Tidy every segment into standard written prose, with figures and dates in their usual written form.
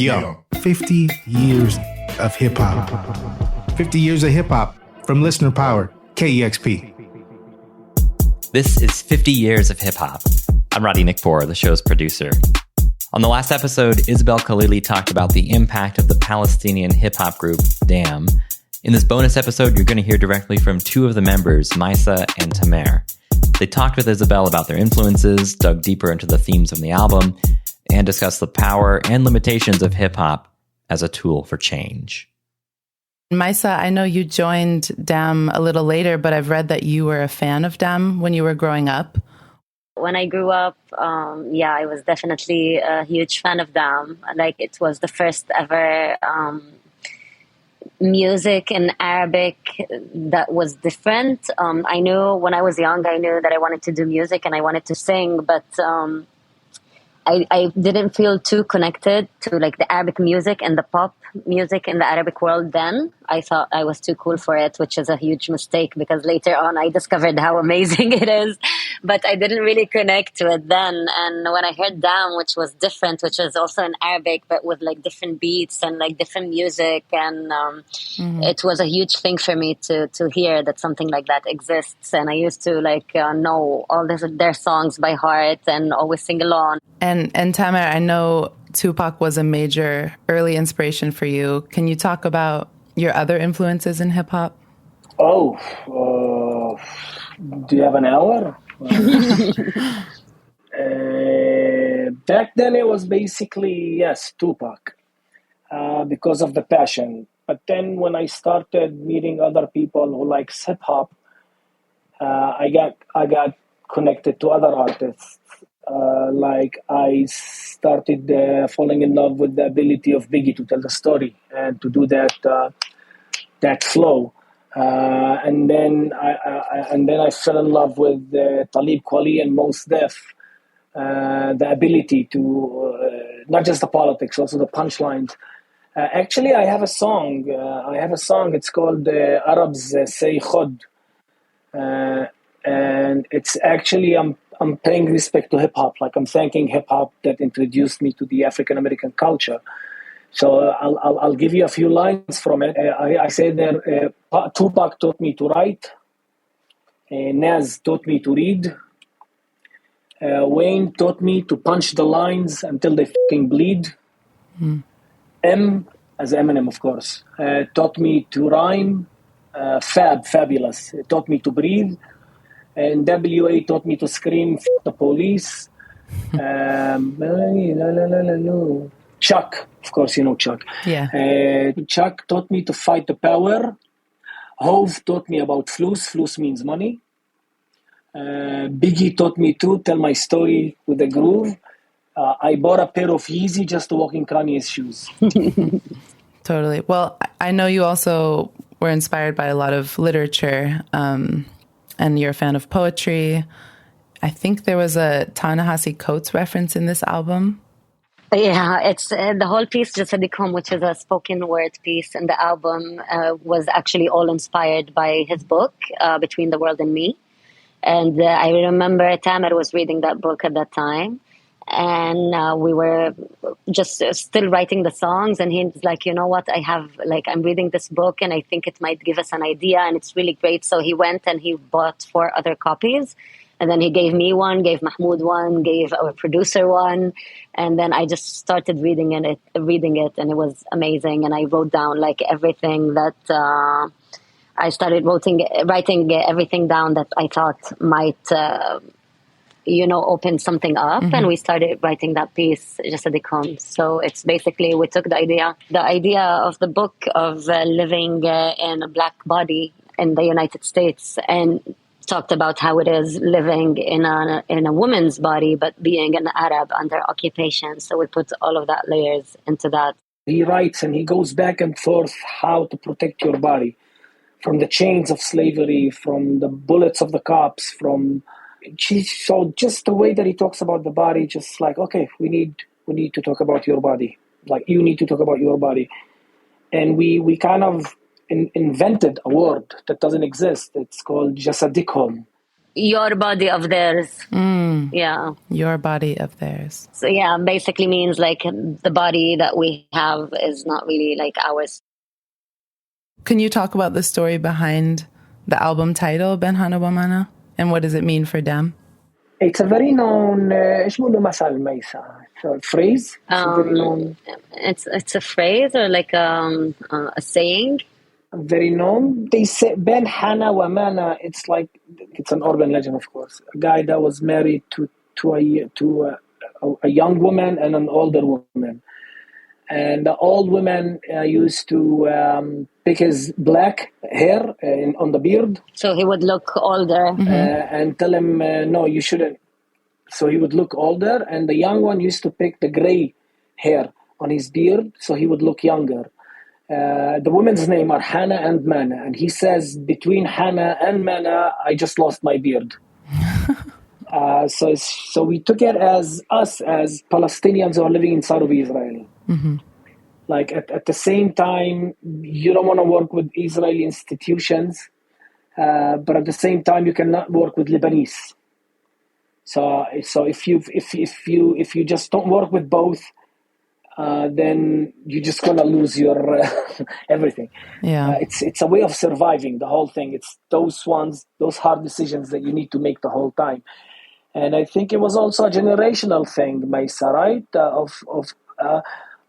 Yo, 50 years of hip hop. 50 years of hip hop from Listener Power, KEXP. This is 50 Years of Hip Hop. I'm Roddy Nikpour, the show's producer. On the last episode, Isabel Khalili talked about the impact of the Palestinian hip hop group Damn. In this bonus episode, you're going to hear directly from two of the members, Maysa and Tamer. They talked with Isabel about their influences, dug deeper into the themes of the album, and discussed the power and limitations of hip hop as a tool for change. Maysa, I know you joined Damn a little later, but I've read that you were a fan of Damn when you were growing up. When I grew up, I was definitely a huge fan of Damn. Like, it was the first ever music in Arabic that was different. I knew when I was young, I knew that I wanted to do music and I wanted to sing, but I didn't feel too connected to like the Arabic music and the pop music in the Arabic world then. I thought I was too cool for it, which is a huge mistake because later on I discovered how amazing it is. But I didn't really connect to it then. And when I heard Damn, which was different, which is also in Arabic, but with like different beats and like different music. And it was a huge thing for me to hear that something like that exists. And I used to know all their songs by heart and always sing along. And Tamer, I know Tupac was a major early inspiration for you. Can you talk about your other influences in hip hop? Do you have an hour? Back then it was basically, yes, Tupac, because of the passion. But then when I started meeting other people who likes hip hop, I got connected to other artists. I started falling in love with the ability of Biggie to tell the story and to do that flow. And then I fell in love with Talib Kweli and Mos Def. The ability to not just the politics, also the punchlines. Actually, I have a song. It's called Arabs Say Khod, and it's actually I'm paying respect to hip hop. Like I'm thanking hip hop that introduced me to the African American culture. So I'll give you a few lines from it. I say there, Tupac taught me to write. Nas taught me to read. Wayne taught me to punch the lines until they fucking bleed. M, as Eminem, of course, taught me to rhyme. Fabulous. It taught me to breathe. And WA taught me to scream, F the police. Chuck, of course, you know Chuck. Yeah. Chuck taught me to fight the power. Hove taught me about flus. Flus means money. Biggie taught me to tell my story with a groove. I bought a pair of Yeezy just to walk in Kanye's shoes. Totally. Well, I know you also were inspired by a lot of literature, and you're a fan of poetry. I think there was a Ta-Nehisi Coates reference in this album. Yeah, it's the whole piece, Jasadikum, which is a spoken word piece in the album, was actually all inspired by his book, Between the World and Me. And I remember Tamer was reading that book at that time. And we were just still writing the songs. And he's like, you know what, I'm reading this book and I think it might give us an idea and it's really great. So he went and he bought 4 other copies. And then he gave me one, gave Mahmoud one, gave our producer one. And then I just started reading it and it was amazing. And I wrote down everything that I started writing everything down that I thought might open something up. And we started writing that piece, Jasadikum. So it's basically, we took the idea of the book of living in a black body in the United States and talked about how it is living in a woman's body, but being an Arab under occupation. So we put all of that layers into that. He writes and he goes back and forth how to protect your body from the chains of slavery, from the bullets of the cops, so just the way that he talks about the body, just okay, we need to talk about your body. You need to talk about your body. And we kind of invented a word that doesn't exist. It's called Jasadikum. Your body of theirs. Yeah. Your body of theirs. So yeah, basically means like the body that we have is not really like ours. Can you talk about the story behind the album title, Ben Haana Wa Maana? And what does it mean for them? It's a very known ايش بيقولوا مثل ميسا phrase. It's a very known. It's a phrase or like a saying. Very known. They say Ben Haana Wa Maana. It's an urban legend, of course. A guy that was married to a young woman and an older woman, and the old woman used to pick his black hair on the beard. So he would look older And tell him no, you shouldn't. So he would look older, and the young one used to pick the gray hair on his beard, so he would look younger. The women's name are Hana and Mana, and he says, between Hana and Mana, I just lost my beard. So we took it as us, as Palestinians who are living inside of Israel. Like at the same time, you don't want to work with Israeli institutions, but at the same time, you cannot work with Lebanese. So if you just don't work with both, then you're just gonna lose your everything. Yeah. It's a way of surviving the whole thing. It's those hard decisions that you need to make the whole time. And I think it was also a generational thing, Maysa, right?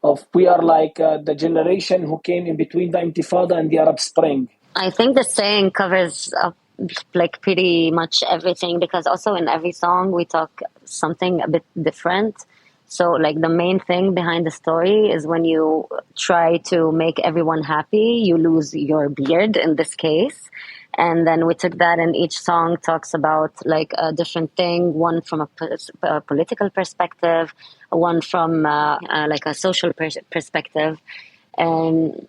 Of we are like the generation who came in between the Intifada and the Arab Spring. I think the saying covers up like pretty much everything, because also in every song we talk something a bit different. So like the main thing behind the story is when you try to make everyone happy, you lose your beard in this case. And then we took that, and each song talks about like a different thing, one from a political perspective, one from like a social perspective. And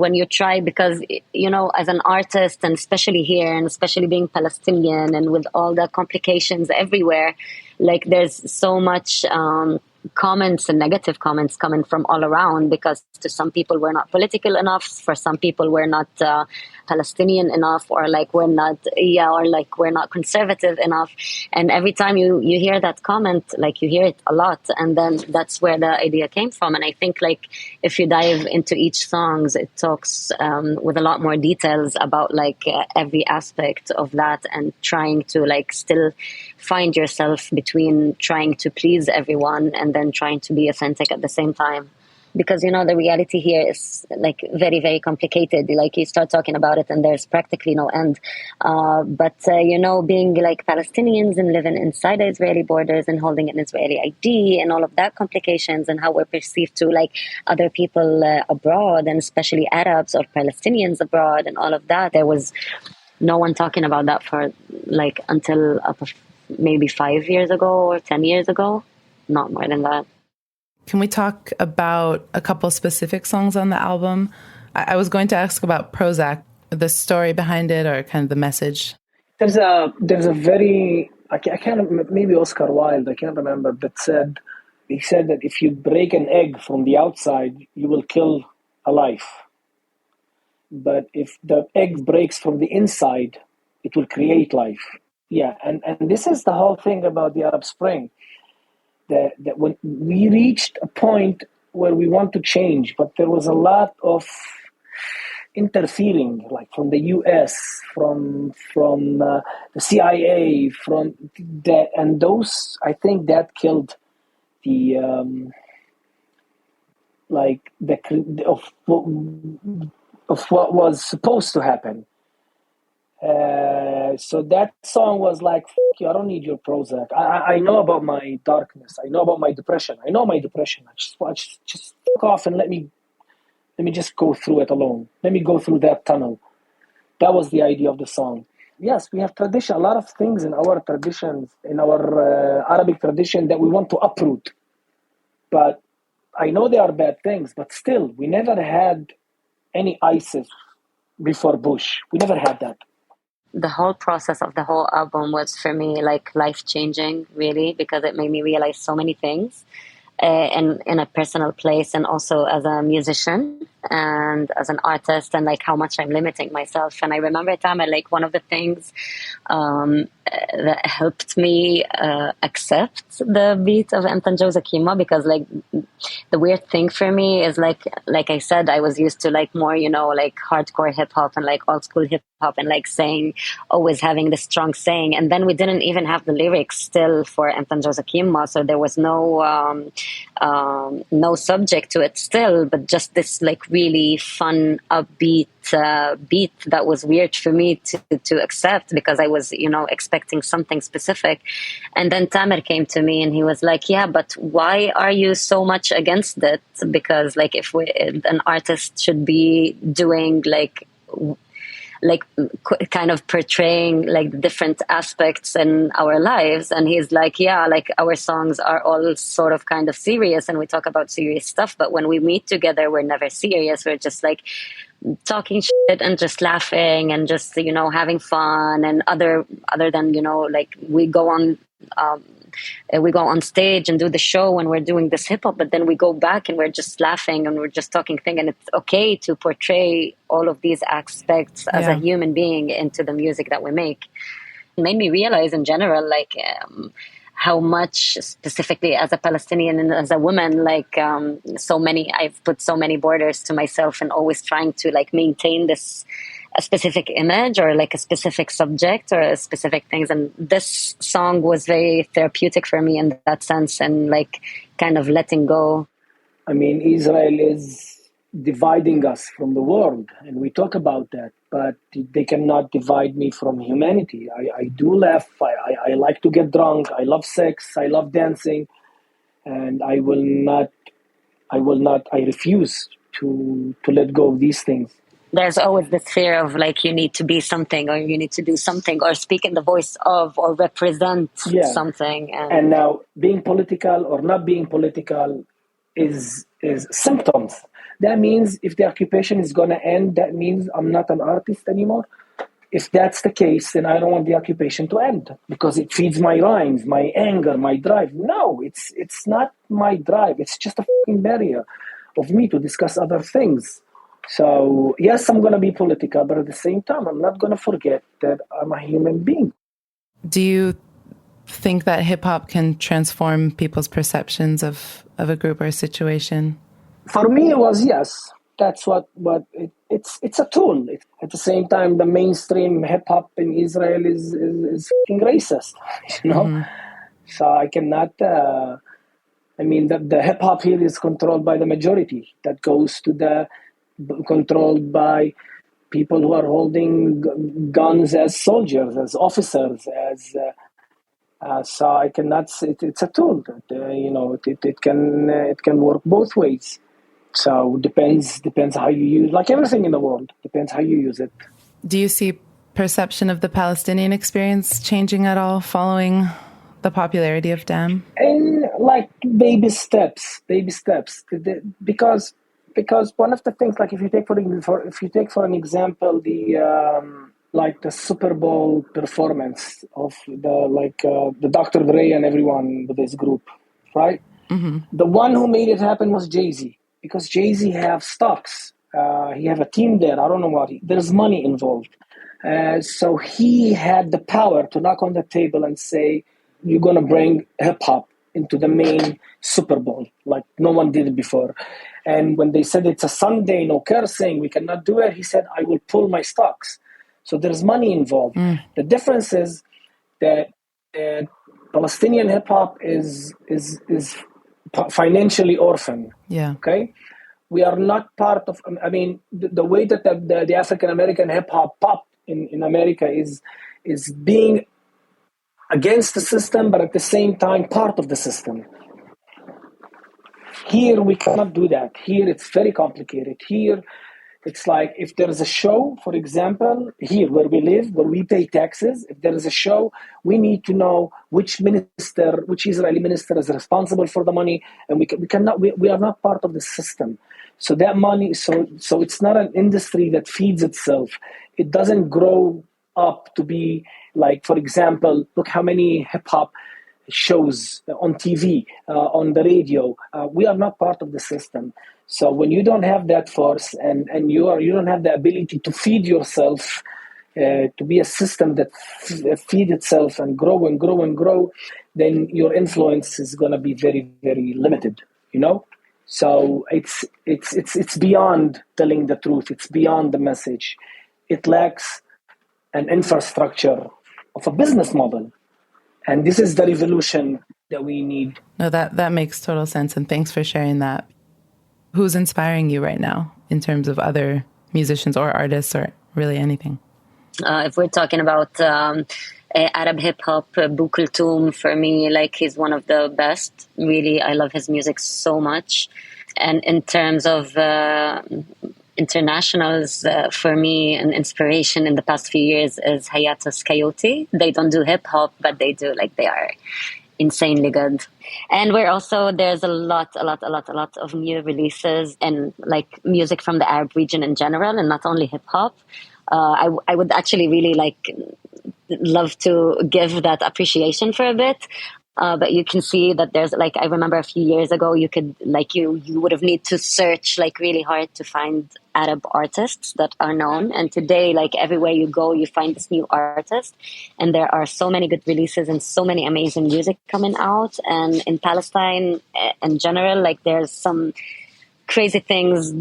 when you try, because you know, as an artist, and especially here, and especially being Palestinian, and with all the complications everywhere, like there's so much comments and negative comments coming from all around, because to some people we're not political enough, for some people we're not Palestinian enough, or like we're not conservative enough. And every time you hear that comment, like you hear it a lot, and then that's where the idea came from. And I think like if you dive into each songs, it talks with a lot more details about like every aspect of that, and trying to like still find yourself between trying to please everyone and then trying to be authentic at the same time. Because, you know, the reality here is like very, very complicated. Like you start talking about it and there's practically no end. But you know, being like Palestinians and living inside the Israeli borders and holding an Israeli ID and all of that complications, and how we're perceived to like other people abroad, and especially Arabs or Palestinians abroad, and all of that. There was no one talking about that for like until maybe 5 years ago or 10 years ago. Not more than that. Can we talk about a couple specific songs on the album? I was going to ask about Prozac, the story behind it, or kind of the message. There's a very, I can't, maybe Oscar Wilde, I can't remember, but he said that if you break an egg from the outside, you will kill a life. But if the egg breaks from the inside, it will create life. Yeah, and this is the whole thing about the Arab Spring. That when we reached a point where we want to change, but there was a lot of interfering, like from the U.S., from the CIA, from that, and those, I think that killed the of what was supposed to happen. So that song was like, "Fuck you, I don't need your Prozac. I know about my darkness. I know about my depression. I know my depression. I just fuck off and let me just go through it alone. Let me go through that tunnel." That was the idea of the song. Yes, we have tradition, a lot of things in our traditions, in our Arabic tradition, that we want to uproot. But I know they are bad things, but still, we never had any ISIS before Bush. We never had that. The whole process of the whole album was for me like life-changing, really, because it made me realize so many things in a personal place and also as a musician. and as an artist, and like how much I'm limiting myself. And I remember, Tamer, like one of the things that helped me accept the beat of Entanjosa Kima, because like the weird thing for me is like I said, I was used to like more, you know, like hardcore hip hop and like old school hip hop and like saying, always having this strong saying. And then we didn't even have the lyrics still for Entanjosa Kima, so there was no subject to it still, but just this like really fun, upbeat beat that was weird for me to accept, because I was, you know, expecting something specific. And then Tamer came to me and he was like, yeah, but why are you so much against it? Because like if an artist should be doing like kind of portraying like the different aspects in our lives. And he's like, yeah, like our songs are all sort of kind of serious and we talk about serious stuff, but when we meet together, we're never serious. We're just like talking shit and just laughing and just, you know, having fun. And other than, you know, like we go on stage and do the show and we're doing this hip hop, but then we go back and we're just laughing and we're just talking thing. And it's okay to portray all of these aspects as a human being into the music that we make. It made me realize in general, like, how much specifically as a Palestinian and as a woman, like, I've put so many borders to myself and always trying to like maintain a specific image or like a specific subject or a specific things. And this song was very therapeutic for me in that sense, and like kind of letting go. I mean, Israel is dividing us from the world, and we talk about that, but they cannot divide me from humanity. I do laugh. I like to get drunk. I love sex. I love dancing. And I refuse to let go of these things. There's always this fear of like you need to be something or you need to do something or speak in the voice of or represent something. And now being political or not being political is symptoms. That means if the occupation is going to end, that means I'm not an artist anymore. If that's the case, then I don't want the occupation to end because it feeds my rhymes, my anger, my drive. No, it's not my drive. It's just a fucking barrier of me to discuss other things. So, yes, I'm going to be political, but at the same time, I'm not going to forget that I'm a human being. Do you think that hip-hop can transform people's perceptions of a group or a situation? For me, it was yes. That's what it's a tool. At the same time, the mainstream hip-hop in Israel is fucking racist, you know? Mm-hmm. So I cannot... the hip-hop here is controlled by the majority. That goes to controlled by people who are holding guns as soldiers, as officers, so I cannot say it's a tool. It can work both ways. So depends how you use, like everything in the world, depends how you use it. Do you see perception of the Palestinian experience changing at all following the popularity of Damn? And like baby steps, because one of the things, like if you take for an example the Super Bowl performance of the Dr. Dre and everyone with this group, right? Mm-hmm. The one who made it happen was Jay-Z, because Jay-Z have stocks. He have a team there. I don't know what. There's money involved. So he had the power to knock on the table and say, you're going to bring hip-hop into the main Super Bowl, like no one did it before. And when they said it's a Sunday, no cursing, we cannot do it, he said, I will pull my stocks. So there's money involved. The difference is that Palestinian hip-hop is financially orphaned. Yeah. Okay? We are not part of, the way that the African-American hip-hop popped in America is being against the system, but at the same time part of the system. Here we cannot do that. Here it's very complicated. Here it's like if there is a show, for example, here where we live, where we pay taxes, if there is a show, we need to know which Israeli minister is responsible for the money, and we are not part of the system. So that money, so it's not an industry that feeds itself. It doesn't grow up to be like, for example, look how many hip hop shows on TV, on the radio. We are not part of the system. So when you don't have that force and you don't have the ability to feed yourself, to be a system that feed itself and grow and grow and grow, then your influence is going to be very, very limited, you know? So it's beyond telling the truth. It's beyond the message. It lacks an infrastructure of a business model. And this is the revolution that we need. No, that makes total sense. And thanks for sharing that. Who's inspiring you right now in terms of other musicians or artists or really anything? If we're talking about Arab hip hop, Bu Kulthum, for me, like, he's one of the best. Really, I love his music so much. And in terms of internationals, for me, an inspiration in the past few years is Hayatus Coyote. They don't do hip hop, but they are insanely good. And we're also, there's a lot of new releases and like music from the Arab region in general, and not only hip hop. I would actually really love to give that appreciation for a bit. But you can see that there's I remember a few years ago, you could you would have need to search really hard to find Arab artists that are known. And today, everywhere you go, you find this new artist, and there are so many good releases and so many amazing music coming out. And in Palestine in general, there's some crazy things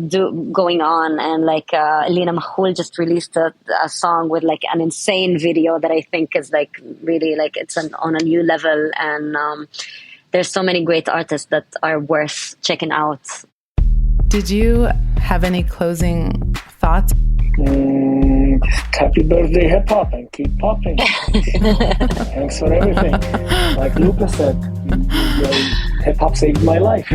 going on, and Lina Mahfoul just released a song with an insane video that I think is really it's on a new level, and there's so many great artists that are worth checking out. Did you have any closing thoughts? Happy birthday hip hop, and keep popping. Thanks for everything. Like Lucas said, hip hop saved my life.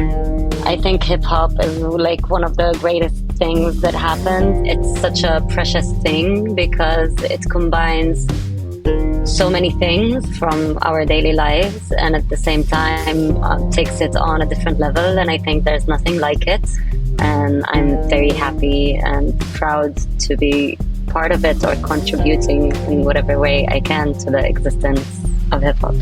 I think hip hop is one of the greatest things that happened. It's such a precious thing because it combines so many things from our daily lives, and at the same time takes it on a different level. And I think there's nothing like it. And I'm very happy and proud to be part of it or contributing in whatever way I can to the existence of hip hop.